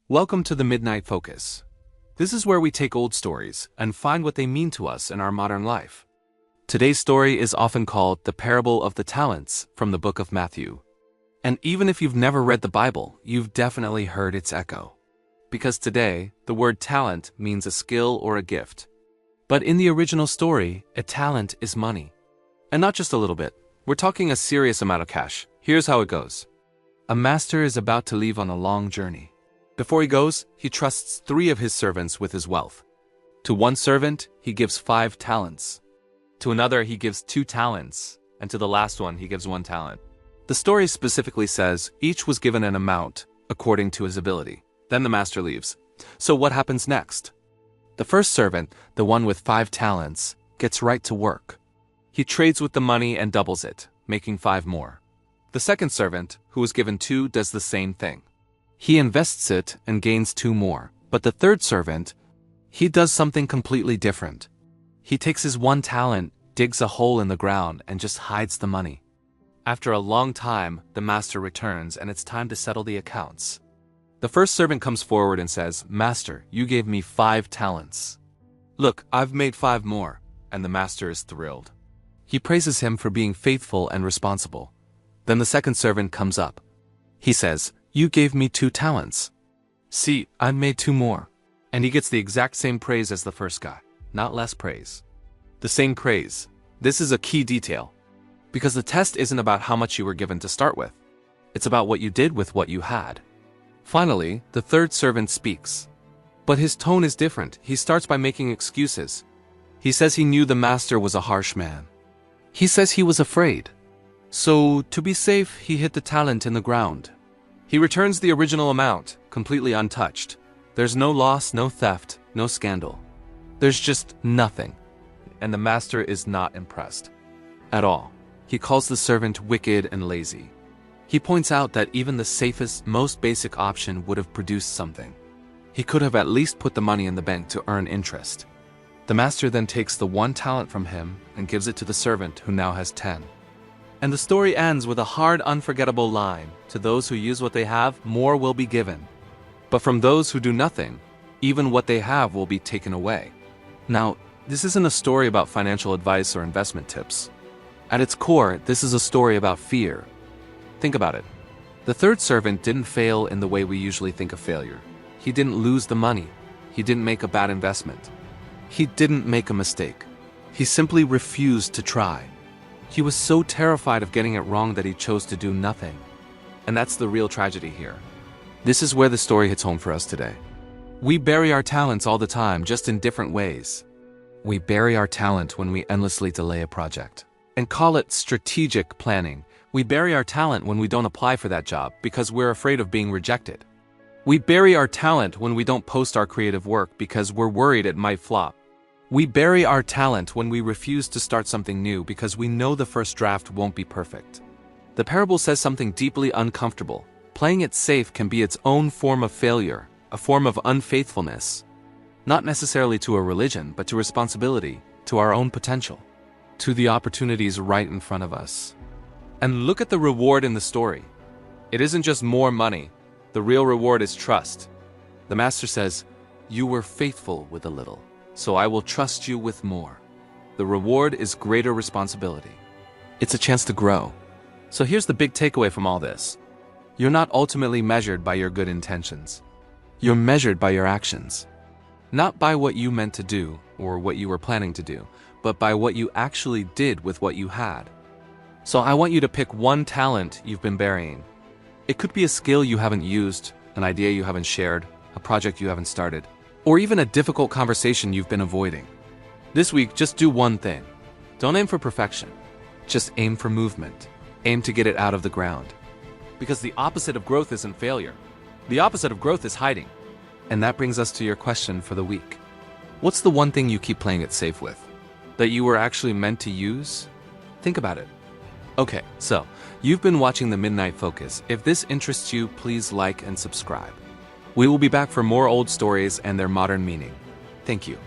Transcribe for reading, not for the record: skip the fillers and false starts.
Welcome to the Midnight Focus. This is where we take old stories and find what they mean to us in our modern life. Today's story is often called the Parable of the Talents from the book of Matthew. And even if you've never read the Bible, you've definitely heard its echo. Because today, the word talent means a skill or a gift. But in the original story, a talent is money. And not just a little bit. We're talking a serious amount of cash. Here's how it goes. A master is about to leave on a long journey. Before he goes, he trusts 3 of his servants with his wealth. To one servant, he gives 5 talents. To another, he gives 2 talents. And to the last one, he gives 1 talent. The story specifically says each was given an amount according to his ability. Then the master leaves. So what happens next? The first servant, the one with 5 talents, gets right to work. He trades with the money and doubles it, making 5 more. The second servant, who was given 2, does the same thing. He invests it and gains 2 more. But the third servant, he does something completely different. He takes his 1 talent, digs a hole in the ground, and just hides the money. After a long time, the master returns and it's time to settle the accounts. The first servant comes forward and says, "Master, you gave me 5 talents. Look, I've made 5 more." And the master is thrilled. He praises him for being faithful and responsible. Then the second servant comes up. He says, "You gave me 2 talents. See, I made 2 more." And he gets the exact same praise as the first guy, not less praise. The same praise. This is a key detail. Because the test isn't about how much you were given to start with. It's about what you did with what you had. Finally, the third servant speaks. But his tone is different. He starts by making excuses. He says he knew the master was a harsh man. He says he was afraid. So, to be safe, he hid the talent in the ground. He returns the original amount, completely untouched. There's no loss, no theft, no scandal. There's just nothing. And the master is not impressed. At all. He calls the servant wicked and lazy. He points out that even the safest, most basic option would have produced something. He could have at least put the money in the bank to earn interest. The master then takes the 1 talent from him and gives it to the servant who now has 10. And the story ends with a hard, unforgettable line. To those who use what they have, more will be given. But from those who do nothing, even what they have will be taken away. Now, this isn't a story about financial advice or investment tips. At its core, this is a story about fear. Think about it. The third servant didn't fail in the way we usually think of failure. He didn't lose the money. He didn't make a bad investment. He didn't make a mistake. He simply refused to try. He was so terrified of getting it wrong that he chose to do nothing. And that's the real tragedy here. This is where the story hits home for us today. We bury our talents all the time, just in different ways. We bury our talent when we endlessly delay a project and call it strategic planning. We bury our talent when we don't apply for that job because we're afraid of being rejected. We bury our talent when we don't post our creative work because we're worried it might flop. We bury our talent when we refuse to start something new because we know the first draft won't be perfect. The parable says something deeply uncomfortable. Playing it safe can be its own form of failure, a form of unfaithfulness. Not necessarily to a religion, but to responsibility, to our own potential, to the opportunities right in front of us. And look at the reward in the story. It isn't just more money. The real reward is trust. The master says, "You were faithful with a little, so I will trust you with more." The reward is greater responsibility. It's a chance to grow. So here's the big takeaway from all this. You're not ultimately measured by your good intentions. You're measured by your actions. Not by what you meant to do or what you were planning to do, but by what you actually did with what you had. So I want you to pick 1 talent you've been burying. It could be a skill you haven't used, an idea you haven't shared, a project you haven't started, or even a difficult conversation you've been avoiding. This week, just do 1 thing. Don't aim for perfection. Just aim for movement. Aim to get it out of the ground. Because the opposite of growth isn't failure. The opposite of growth is hiding. And that brings us to your question for the week. What's the 1 thing you keep playing it safe with? That you were actually meant to use? Think about it. Okay, so, you've been watching the Midnight Focus. If this interests you, please like and subscribe. We will be back for more old stories and their modern meaning. Thank you.